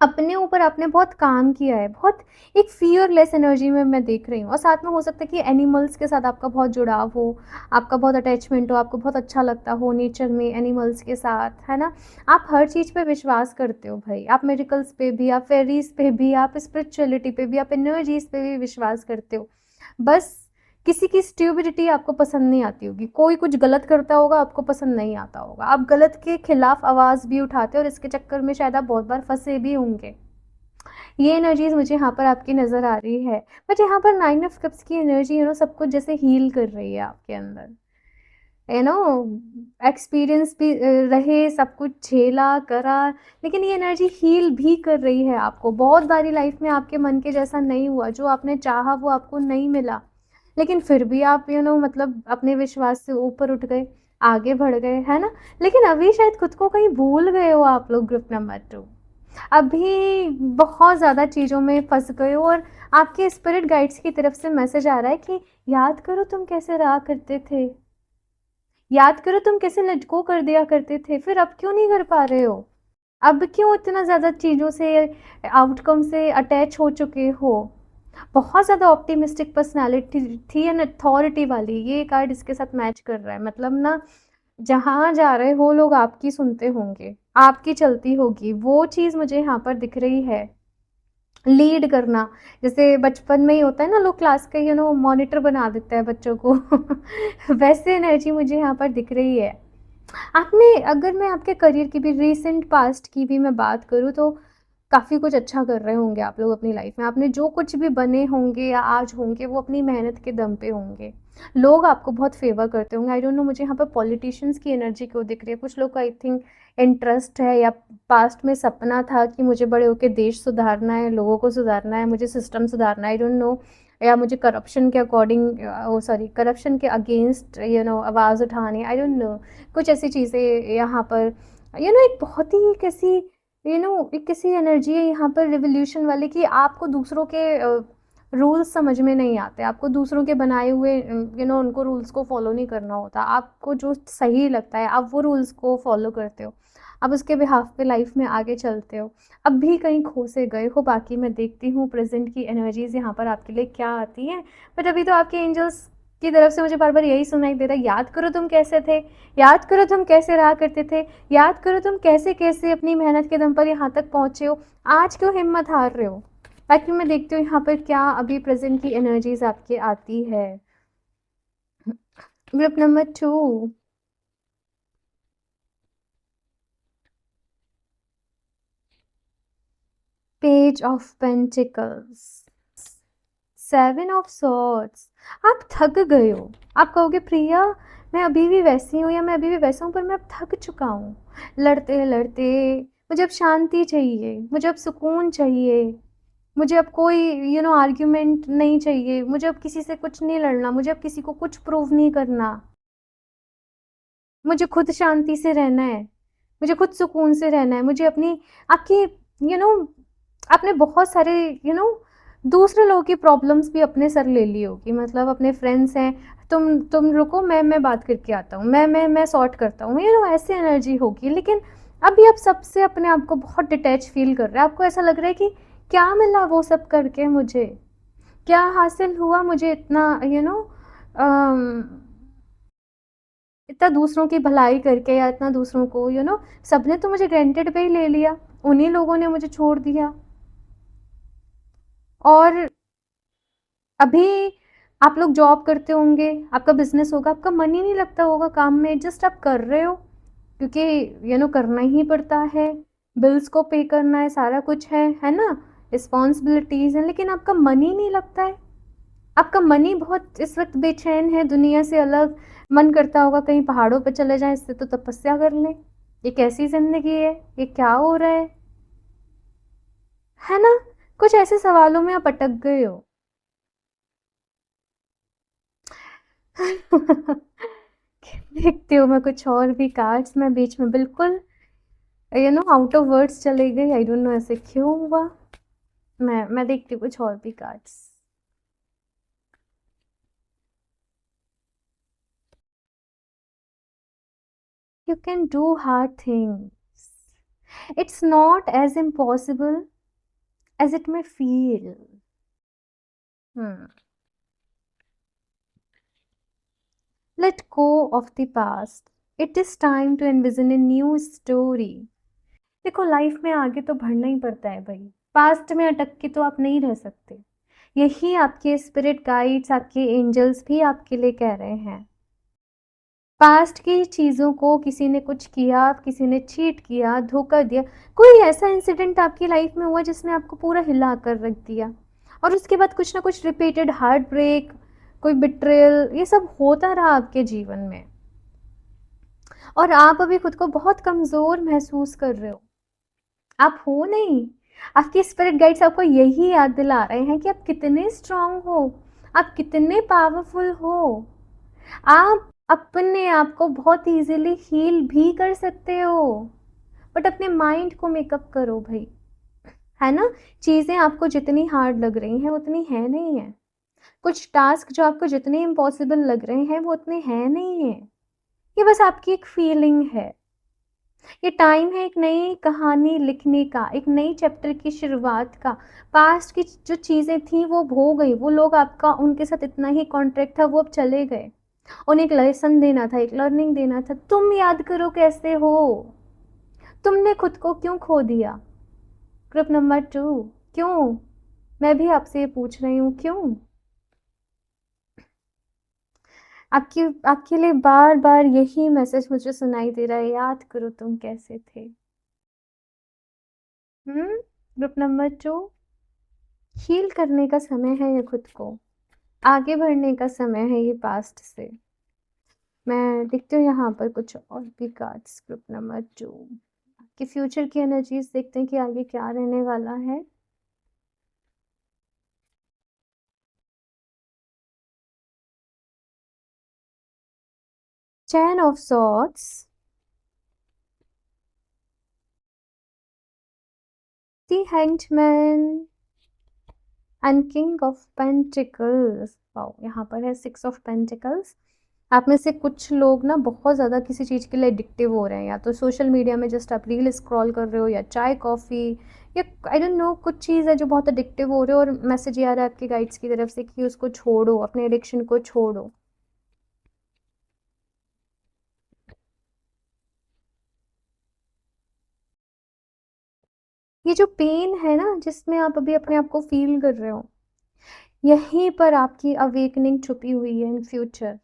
अपने ऊपर आपने बहुत काम किया है, बहुत एक फ़ियरलेस एनर्जी में मैं देख रही हूँ। और साथ में हो सकता है कि एनिमल्स के साथ आपका बहुत जुड़ाव हो, आपका बहुत अटैचमेंट हो, आपको बहुत अच्छा लगता हो नेचर में, एनिमल्स के साथ, है ना? आप हर चीज़ पे विश्वास करते हो भाई। आप मिरेकल्स पे भी, आप फेरीज़ पे भी, आप स्पिरिचुअलिटी पे भी, आप एनर्जीज़ पे भी विश्वास करते हो। बस किसी की स्ट्यूपिडिटी आपको पसंद नहीं आती होगी, कोई कुछ गलत करता होगा, आपको पसंद नहीं आता होगा, आप गलत के खिलाफ आवाज़ भी उठाते हो, और इसके चक्कर में शायद आप बहुत बार फंसे भी होंगे। ये एनर्जीज मुझे यहाँ पर आपकी नज़र आ रही है। बट यहाँ पर 9 ऑफ कप्स की एनर्जी सब कुछ जैसे हील कर रही है आपके अंदर, यू नो एक्सपीरियंस भी रहे, सब कुछ झेला करा, लेकिन ये एनर्जी हील भी कर रही है आपको। बहुत बारी लाइफ में आपके मन के जैसा नहीं हुआ, जो आपने चाहा वो आपको नहीं मिला, लेकिन फिर भी आप मतलब अपने विश्वास से ऊपर उठ गए, आगे बढ़ गए, है ना? लेकिन अभी शायद खुद को कहीं भूल गए हो आप लोग, ग्रुप नंबर 2। अभी बहुत ज़्यादा चीज़ों में फँस गए हो, और आपके स्पिरिट गाइड्स की तरफ से मैसेज आ रहा है कि याद करो तुम कैसे रहा करते थे, याद करो तुम कैसे लेट गो कर दिया करते थे, फिर अब क्यों नहीं कर पा रहे हो? अब क्यों इतना ज़्यादा चीज़ों से, आउटकम से अटैच हो चुके हो? बहुत ज़्यादा ऑप्टिमिस्टिक पर्सनैलिटी थी एंड अथॉरिटी वाली, ये कार्ड इसके साथ मैच कर रहा है। मतलब ना, जहाँ जा रहे हो लोग आपकी सुनते होंगे, आपकी चलती होगी, वो चीज़ मुझे यहाँ पर दिख रही है। लीड करना, जैसे बचपन में ही होता है ना, लोग क्लास के मॉनिटर बना देते हैं बच्चों को वैसे एनर्जी मुझे यहाँ पर दिख रही है। आपने, अगर मैं आपके करियर की भी, रीसेंट पास्ट की भी मैं बात करूँ, तो काफ़ी कुछ अच्छा कर रहे होंगे आप लोग अपनी लाइफ में। आपने जो कुछ भी बने होंगे या आज होंगे, वो अपनी मेहनत के दम पे होंगे। लोग आपको बहुत फेवर करते होंगे। आई डोंट नो, मुझे यहाँ पर पॉलिटिशियंस की एनर्जी क्यों दिख रही है। कुछ लोग का आई थिंक इंटरेस्ट है, या पास्ट में सपना था कि मुझे बड़े होकर देश सुधारना है, लोगों को सुधारना है, मुझे सिस्टम सुधारना है, आई डोंट नो, या मुझे करप्शन के अकॉर्डिंग, ओ सॉरी, करप्शन के अगेंस्ट आवाज़ उठानी, आई डोंट नो। कुछ ऐसी चीज़ें यहाँ पर, एक बहुत ही कैसी, एक किसी एनर्जी है यहाँ पर रिवॉल्यूशन वाली, कि आपको दूसरों के रूल्स समझ में नहीं आते, आपको दूसरों के बनाए हुए उनको रूल्स को फॉलो नहीं करना होता, आपको जो सही लगता है आप वो रूल्स को फॉलो करते हो, आप उसके बिहाफ पे लाइफ में आगे चलते हो। अब भी कहीं खो से गए हो, बाकी मैं देखती हूँ प्रेजेंट की एनर्जीज यहाँ पर आपके लिए क्या आती हैं। बट अभी तो आपके एंजल्स की तरफ से मुझे बार बार यही सुनाई दे रहा है, याद करो तुम कैसे थे, याद करो तुम कैसे रहा करते थे, याद करो तुम कैसे कैसे अपनी मेहनत के दम पर यहाँ तक पहुँचे हो, आज क्यों हिम्मत हार रहे हो। ताकि मैं देखती हूँ यहाँ पर क्या अभी प्रेजेंट की एनर्जीज आपके आती है। Group number 2, page of pentacles, 7 of swords. आप थक गए हो। आप कहोगे प्रिया, मैं अभी भी वैसी हूँ, या मैं अभी भी वैसा हूँ, पर मैं अब थक चुका हूँ लड़ते लड़ते। मुझे अब शांति चाहिए, मुझे अब सुकून चाहिए, मुझे अब कोई आर्ग्यूमेंट नहीं चाहिए, मुझे अब किसी से कुछ नहीं लड़ना, मुझे अब किसी को कुछ प्रूव नहीं करना, मुझे खुद शांति से रहना है, मुझे खुद सुकून से रहना है, मुझे अपनी, आपकी, यू नो आपने बहुत सारे, दूसरे लोगों की प्रॉब्लम्स भी अपने सर ले ली होगी। मतलब अपने फ्रेंड्स हैं, तुम रुको, मैं बात करके आता हूँ, मैं सॉर्ट करता हूँ, ऐसे एनर्जी होगी। लेकिन अभी आप सबसे अपने आप को बहुत डिटैच फील कर रहे हैं। आपको ऐसा लग रहा है कि क्या मिला वो सब करके, मुझे क्या हासिल हुआ, मुझे इतना इतना दूसरों की भलाई करके या इतना दूसरों को सबने तो मुझे ग्रांटेड पे ही ले लिया, उन्हीं लोगों ने मुझे छोड़ दिया। और अभी आप लोग जॉब करते होंगे, आपका बिजनेस होगा, आपका मन ही नहीं लगता होगा काम में, जस्ट आप कर रहे हो क्योंकि करना ही पड़ता है, बिल्स को पे करना है, सारा कुछ है ना, रिस्पॉन्सिबिलिटीज है, लेकिन आपका मन ही नहीं लगता है। आपका मन ही बहुत इस वक्त बेचैन है, दुनिया से अलग। मन करता होगा कहीं पहाड़ों पे चले जाएं, इससे तो तपस्या कर लें। ये कैसी जिंदगी है, ये क्या हो रहा है ना? कुछ ऐसे सवालों में आप अटक गए हो। देखती हूँ मैं कुछ और भी कार्ड्स, मैं बीच में बिल्कुल आउट ऑफ वर्ड्स चले गई, आई डोंट नो ऐसे क्यों हुआ। मैं देखती हूँ कुछ और भी cards. You can do hard things. It's not as impossible as it may feel. Hmm. Let go of the past. It is time to envision a new story. देखो, लाइफ में आगे तो बढ़ना ही पड़ता है भाई। पास्ट में अटक के तो आप नहीं रह सकते। यही आपके स्पिरिट गाइड्स, आपके एंजल्स भी आपके लिए कह रहे हैं। पास्ट की चीज़ों को, किसी ने कुछ किया, किसी ने चीट किया, धोखा दिया, कोई ऐसा इंसिडेंट आपकी लाइफ में हुआ जिसने आपको पूरा हिला कर रख दिया, और उसके बाद कुछ ना कुछ रिपीटेड हार्ट ब्रेक, कोई बिट्रेयल, ये सब होता रहा आपके जीवन में, और आप अभी खुद को बहुत कमज़ोर महसूस कर रहे हो। आप हो नहीं, आपके स्पिरिट गाइड्स आपको यही याद दिला रहे हैं कि आप कितने स्ट्रांग हो, आप कितने पावरफुल हो। आप अपने आप को बहुत इजीली हील भी कर सकते हो, बट अपने माइंड को मेकअप करो भाई, है ना? चीज़ें आपको जितनी हार्ड लग रही हैं उतनी है नहीं है। कुछ टास्क जो आपको जितने इम्पॉसिबल लग रहे हैं वो उतने हैं नहीं है। ये बस आपकी एक फीलिंग है। ये टाइम है एक नई कहानी लिखने का, एक नई चैप्टर की शुरुआत का। पास्ट की जो चीज़ें थी वो हो गई, वो लोग, आपका उनके साथ इतना ही कॉन्ट्रैक्ट था, वो अब चले गए। उन्हें एक लेसन देना था, एक लर्निंग देना था। तुम याद करो कैसे हो, तुमने खुद को क्यों खो दिया? ग्रुप नंबर 2, क्यों? मैं भी आपसे ये पूछ रही हूँ, क्यों? आपकी आपके लिए बार बार यही मैसेज मुझे सुनाई दे रहा है, याद करो तुम कैसे थे। ग्रुप नंबर 2, हील करने का समय है ये खुद को, आगे बढ़ने का समय है ये पास्ट से। मैं देखती हूँ यहाँ पर कुछ और भी कार्ड्स। ग्रुप नंबर 2 कि फ्यूचर की एनर्जीज देखते हैं कि आगे क्या रहने वाला है। Ten of swords, the hangman and king of pentacles. Wow, यहाँ पर है 6 ऑफ पेंटिकल्स। आप में से कुछ लोग ना बहुत ज़्यादा किसी चीज़ के लिए एडिक्टिव हो रहे हैं, या तो सोशल मीडिया में जस्ट आप रील स्क्रॉल कर रहे हो, या चाय कॉफ़ी, या आई डोंट नो, कुछ चीज़ है जो बहुत एडिक्टिव हो रहे हो, और मैसेज आ रहा है आपके गाइड्स की तरफ से कि उसको छोड़ो, अपने एडिक्शन को छोड़ो। ये जो पेन है ना जिसमें आप अभी अपने आप को फील कर रहे हो, यहीं पर आपकी अवेकनिंग छुपी हुई है इन फ्यूचर।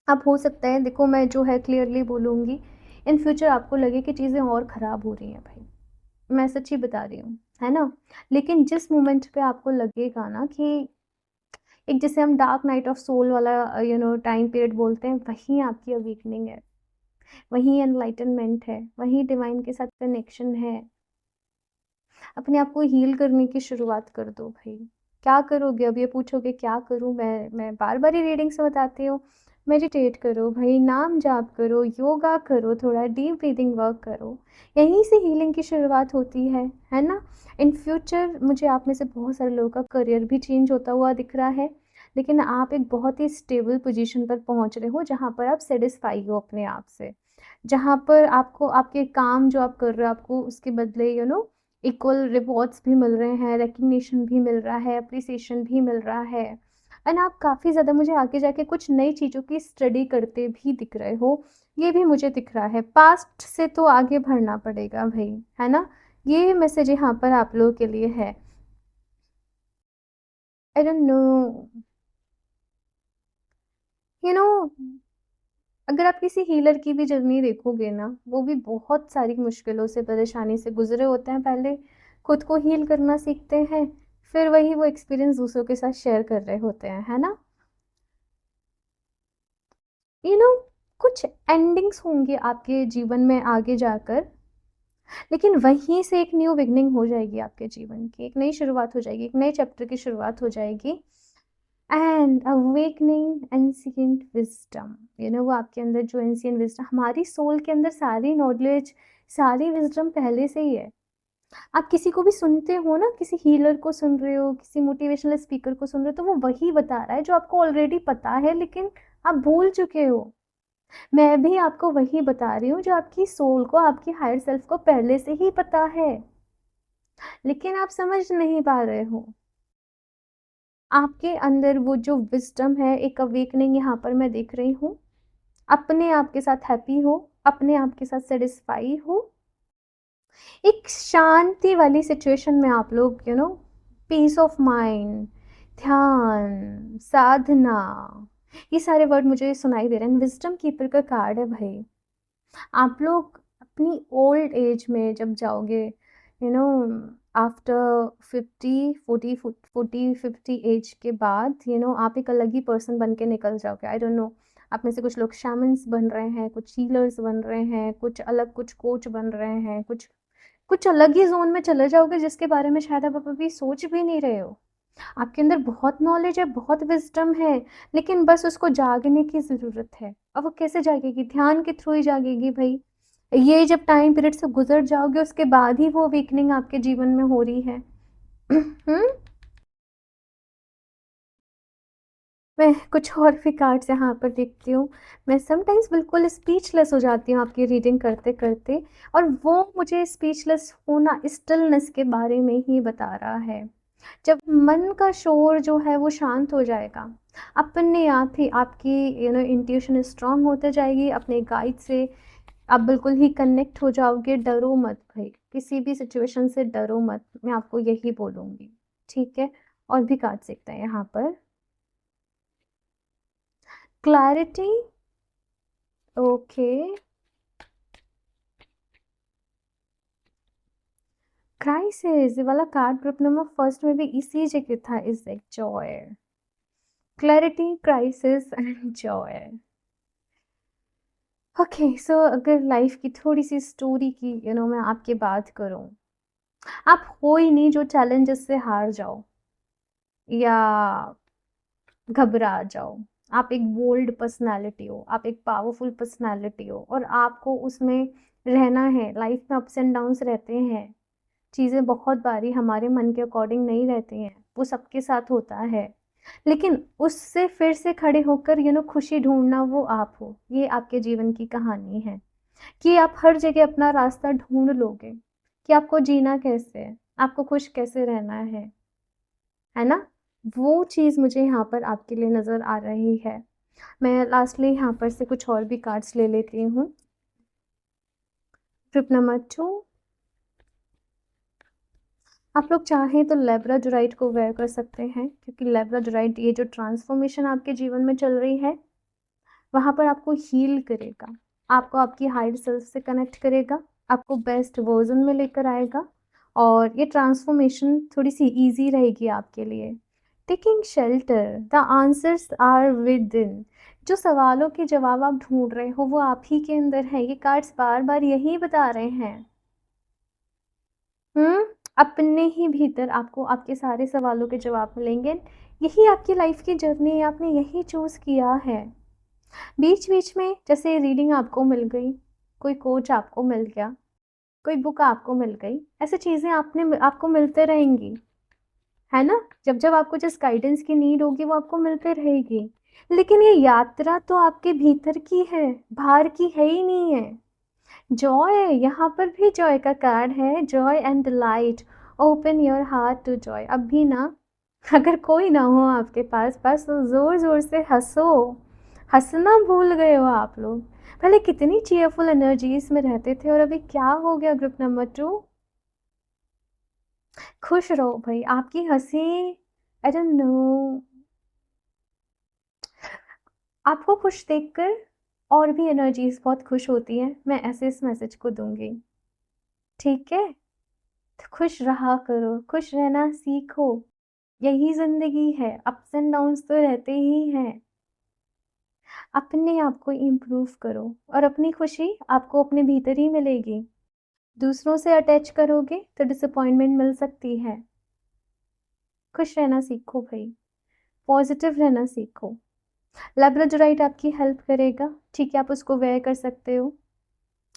अब हो सकता है, देखो मैं जो है क्लियरली बोलूँगी, इन फ्यूचर आपको लगे कि चीज़ें और ख़राब हो रही हैं भाई, मैं सच्ची बता रही हूँ, है ना? लेकिन जिस मोमेंट पे आपको लगेगा ना कि एक, जिसे हम डार्क नाइट ऑफ सोल वाला टाइम पीरियड बोलते हैं, वहीं आपकी अवेकनिंग है, वहीं एनलाइटनमेंट है, वहीं डिवाइन के साथ कनेक्शन है। अपने आप को हील करने की शुरुआत कर दो भाई। क्या करोगे? अब ये पूछोगे क्या करूँ मैं बार बार ही रीडिंग से बताती हूँ, मेडिटेट करो भाई, नाम जाप करो, योगा करो, थोड़ा डीप ब्रीदिंग वर्क करो। यहीं से हीलिंग की शुरुआत होती है ना? इन फ्यूचर मुझे आप में से बहुत सारे लोगों का करियर भी चेंज होता हुआ दिख रहा है, लेकिन आप एक बहुत ही स्टेबल पोजीशन पर पहुंच रहे हो, जहाँ पर आप सेटिस्फाई हो अपने आप से, जहाँ पर आपको आपके काम जो आप कर रहे हो, आपको उसके बदले इक्वल रिवॉर्ड्स भी मिल रहे हैं, रिकग्निशन भी मिल रहा है, अप्रिसिएशन भी मिल रहा है। एंड आप काफ़ी ज़्यादा मुझे आगे जाके कुछ नई चीज़ों की स्टडी करते भी दिख रहे हो, ये भी मुझे दिख रहा है। पास्ट से तो आगे बढ़ना पड़ेगा भई, है ना? ये मैसेज यहाँ पर आप लोगों के लिए है। आई डोंट नो, यू नो, अगर आप किसी हीलर की भी जर्नी देखोगे ना, वो भी बहुत सारी मुश्किलों से, परेशानी से गुज़रे होते हैं। पहले खुद को हील करना सीखते हैं, फिर वही वो एक्सपीरियंस दूसरों के साथ शेयर कर रहे होते हैं, है ना? यू नो, कुछ एंडिंग्स होंगे आपके जीवन में आगे जाकर, लेकिन वहीं से एक न्यू बिगनिंग हो जाएगी आपके जीवन की, एक नई शुरुआत हो जाएगी, एक नए चैप्टर की शुरुआत हो जाएगी। And awakening ancient wisdom, you know, वो आपके अंदर जो एंशिएंट विजडम, हमारी सोल के अंदर सारी नॉलेज, सारी विजडम पहले से ही है। आप किसी को भी सुनते हो ना, किसी हीलर को सुन रहे हो, किसी मोटिवेशनल स्पीकर को सुन रहे हो, तो वो वही बता रहा है जो आपको ऑलरेडी पता है, लेकिन आप भूल चुके हो। मैं भी आपको वही बता रही हूँ जो आपकी सोल को, आपकी हायर सेल्फ को पहले से ही पता है, लेकिन आप समझ नहीं पा रहे हो। आपके अंदर वो जो विजडम है, एक अवेकनिंग यहाँ पर मैं देख रही हूँ। अपने आप के साथ हैप्पी हो, अपने आप के साथ सेटिस्फाई हो, एक शांति वाली सिचुएशन में आप लोग, you know, peace of mind, ध्यान, साधना, ये सारे वर्ड मुझे सुनाई दे रहे हैं। विजडम कीपर का कार्ड है भाई। आप लोग अपनी ओल्ड एज में जब जाओगे, यू नो, आफ्टर 50 एज के बाद, यू नो, आप एक अलग ही पर्सन बन के निकल जाओगे। आई डोंट नो, आप में से कुछ लोग शैमन्स बन रहे हैं, कुछ हीलर्स बन रहे हैं, कुछ अलग, कुछ कोच बन रहे हैं, कुछ कुछ अलग ही जोन में चले जाओगे जिसके बारे में शायद आप अभी सोच भी नहीं रहे हो। आपके अंदर बहुत नॉलेज है, बहुत विजडम है, लेकिन बस उसको जागने की ज़रूरत है। अब वो कैसे जागेगी? ध्यान के थ्रू ही जागेगी भाई। ये जब टाइम पीरियड से गुजर जाओगे, उसके बाद ही वो अवेकनिंग आपके जीवन में हो रही है। मैं कुछ और भी कार्ड्स यहाँ पर देखती हूँ। मैं समटाइम्स बिल्कुल स्पीचलेस हो जाती हूँ आपकी रीडिंग करते करते, और वो मुझे स्पीचलेस होना स्टिलनेस के बारे में ही बता रहा है। जब मन का शोर जो है वो शांत हो जाएगा, अपने आप ही आपकी, यू नो, इंट्यूशन स्ट्रांग होते जाएगी, अपने गाइड से आप बिल्कुल ही कनेक्ट हो जाओगे। डरो मत भाई, किसी भी सिचुएशन से डरो मत, मैं आपको यही बोलूँगी, ठीक है? और भी कार्ड देखते हैं यहाँ पर। Clarity, okay. क्राइसिस, ये वाला कार्ड ग्रुप नंबर फर्स्ट में भी इसी जगह था, is like joy, clarity, crisis and joy. Okay, so अगर लाइफ की थोड़ी सी स्टोरी की, यू नो, मैं आपकी बात करूं, आप हो ही नहीं जो चैलेंजेस से हार जाओ या घबरा जाओ। आप एक बोल्ड पर्सनालिटी हो, आप एक पावरफुल पर्सनालिटी हो, और आपको उसमें रहना है। लाइफ में अप्स एंड डाउन्स रहते हैं, चीज़ें बहुत बारी हमारे मन के अकॉर्डिंग नहीं रहती हैं, वो सबके साथ होता है, लेकिन उससे फिर से खड़े होकर, यू नो, खुशी ढूंढना, वो आप हो। ये आपके जीवन की कहानी है कि आप हर जगह अपना रास्ता ढूंढ लोगे कि आपको जीना कैसे है, आपको खुश कैसे रहना है ना? वो चीज़ मुझे यहाँ पर आपके लिए नज़र आ रही है। मैं लास्टली यहाँ पर से कुछ और भी कार्ड्स ले लेती हूँ। ट्रिप नंबर 2, आप लोग चाहें तो लेब्राडोराइट को वेयर कर सकते हैं, क्योंकि लेब्राडोराइट, ये जो ट्रांसफॉर्मेशन आपके जीवन में चल रही है, वहाँ पर आपको हील करेगा, आपको आपकी हायर सेल्फ से कनेक्ट करेगा, आपको बेस्ट वर्जन में लेकर आएगा, और ये ट्रांसफॉर्मेशन थोड़ी सी इजी रहेगी आपके लिए। Taking shelter, the answers are within, जो सवालों के जवाब आप ढूंढ रहे हो वो आप ही के अंदर है। ये कार्ड्स बार बार यही बता रहे हैं। हम्म, अपने ही भीतर आपको आपके सारे सवालों के जवाब मिलेंगे। यही आपकी लाइफ की जर्नी है, आपने यही चूज़ किया है। बीच बीच में जैसे रीडिंग आपको मिल गई, कोई कोच आपको मिल गया, कोई बुक आपको मिल गई, ऐसे चीज़ें आपने आपको मिलते रहेंगी, है ना? जब जब आपको जिस गाइडेंस की नीड होगी वो आपको मिलते रहेगी, लेकिन ये यात्रा तो आपके भीतर की है, बाहर की है ही नहीं है। जॉय, यहाँ पर भी जॉय का कार्ड है, joy and delight. Open your heart to joy. अभी ना अगर कोई ना हो आपके पास बस तो ज़ोर-ज़ोर से हँसो। हँसना भूल गए हो आप लोग। पहले कितनी चीयरफुल एनर्जीज़ में रहते थे और अभी क्या हो गया ग्रुप नंबर 2? खुश रहो भई, आपकी हँसी आई डोंट नो आपको खुश देखकर और भी एनर्जीज़ बहुत खुश होती हैं। मैं ऐसे इस मैसेज को दूँगी, ठीक है? तो खुश रहा करो, खुश रहना सीखो। यही ज़िंदगी है, अप्स एंड डाउन्स तो रहते ही हैं। अपने आप को इम्प्रूव करो और अपनी खुशी आपको अपने भीतर ही मिलेगी। दूसरों से अटैच करोगे तो डिसअपॉइंटमेंट मिल सकती है। खुश रहना सीखो भई, पॉज़िटिव रहना सीखो। लैब्राडोराइट आपकी हेल्प करेगा, ठीक है, आप उसको वेयर कर सकते हो।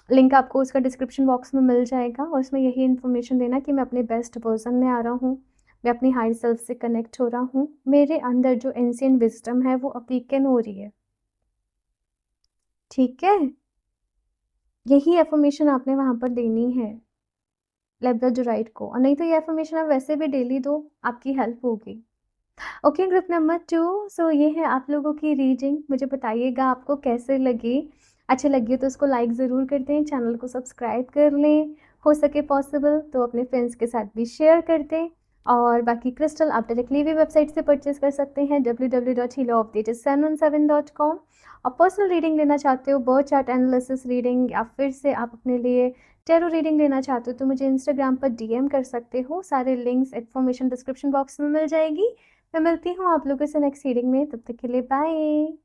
लिंक आपको उसका डिस्क्रिप्शन बॉक्स में मिल जाएगा और उसमें यही इन्फॉर्मेशन देना कि मैं अपने बेस्ट वर्ज़न में आ रहा हूँ, मैं अपनी हायर सेल्फ से कनेक्ट हो रहा हूँ। मेरे अंदर जो एंशिएंट विज़डम है वो अवेकन हो रही है, ठीक है? यही अफ़र्मेशन आपने वहाँ पर देनी है लैब्राडोराइट को और नहीं तो ये अफ़र्मेशन आप वैसे भी डेली दो, आपकी हेल्प होगी। ओके ग्रुप नंबर 2 सो ये है आप लोगों की रीडिंग। मुझे बताइएगा आपको कैसे लगी। अच्छी लगी तो उसको लाइक ज़रूर कर दें, चैनल को सब्सक्राइब कर लें, हो सके पॉसिबल तो अपने फ्रेंड्स के साथ भी शेयर कर दें और बाकी क्रिस्टल आप डायरेक्टली भी वेबसाइट से परचेज़ कर सकते हैं www.healoftheages717.com और पर्सनल रीडिंग लेना चाहते हो, बर्थ चार्ट एनालिसिस रीडिंग या फिर से आप अपने लिए टैरो रीडिंग लेना चाहते हो तो मुझे इंस्टाग्राम पर डीएम कर सकते हो। सारे लिंक्स इन्फॉर्मेशन डिस्क्रिप्शन बॉक्स में मिल जाएगी। मैं मिलती हूँ आप लोगों से नेक्स्ट रीडिंग में, तब तक के लिए बाय।